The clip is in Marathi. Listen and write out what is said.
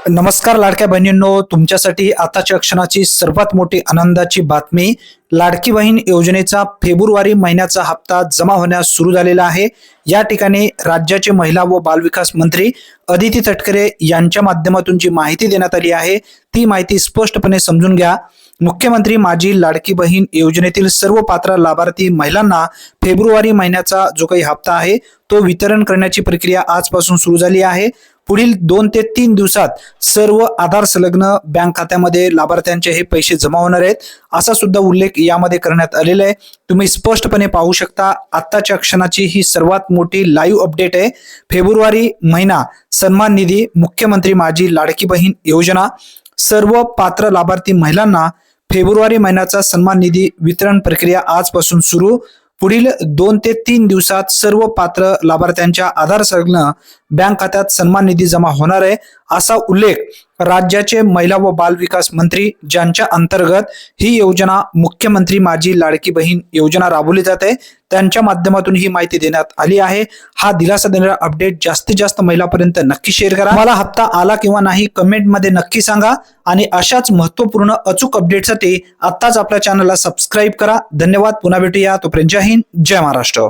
नमस्कार लाडक्या बहिणींनो, तुमच्यासाठी आताच्या क्षणाची सर्वात मोठी आनंदाची बातमी. लाडकी बहीण योजनेचा फेब्रुवारी महिन्याचा हप्ता जमा होण्यास सुरू झालेला आहे. या ठिकाणी राज्याचे महिला व बालविकास मंत्री अदिती तटकरे यांच्या माध्यमातून जी माहिती देण्यात आली आहे ती माहिती स्पष्टपणे समजून घ्या. मुख्यमंत्री माझी लाडकी बहीण योजनेतील सर्व पात्र लाभार्थी महिलांना फेब्रुवारी महिन्याचा जो काही हप्ता आहे तो वितरण करण्याची प्रक्रिया आजपासून सुरू झाली आहे. पुढील 2 ते 3 दिवसात सर्व आधार संलग्न बँक खात्यामध्ये लाभार्थ्यांचे हे पैसे जमा होणार आहेत, असा सुद्धा उल्लेख यामध्ये करण्यात आलेला आहे. तुम्ही स्पष्टपणे पाहू शकता. आत्ताच्या क्षणाची ही सर्वात मोठी लाईव्ह अपडेट आहे. फेब्रुवारी महिना सन्मान निधी मुख्यमंत्री माझी लाडकी बहीण योजना, सर्व पात्र लाभार्थी महिलांना फेब्रुवारी महिन्याचा सन्मान निधी वितरण प्रक्रिया आजपासून सुरू. पुढील 2 ते 3 दिवसात सर्व पात्र लाभार्थ्यांच्या आधार संलग्न बँक खात्यात सन्मान निधी जमा होणार आहे, असा उल्लेख राज्याचे महिला व बाल विकास मंत्री ज्यांच्या अंतर्गत ही योजना मुख्यमंत्री माझी लाडकी बहीण योजना राबवली जाते त्यांच्या माध्यमातून ही माहिती देण्यात आली आहे. हा दिलासा देणारा अपडेट जास्तीत जास्त महिलांपर्यंत नक्की शेअर करा. मला हप्ता आला किंवा नाही कमेंट मध्ये नक्की सांगा आणि अशाच महत्त्वपूर्ण अचूक अपडेटसाठी आत्ताच आपल्या चॅनलला सबस्क्राईब करा. धन्यवाद. पुन्हा भेटूया. तोपर्यंत जय हिंद, जय महाराष्ट्र.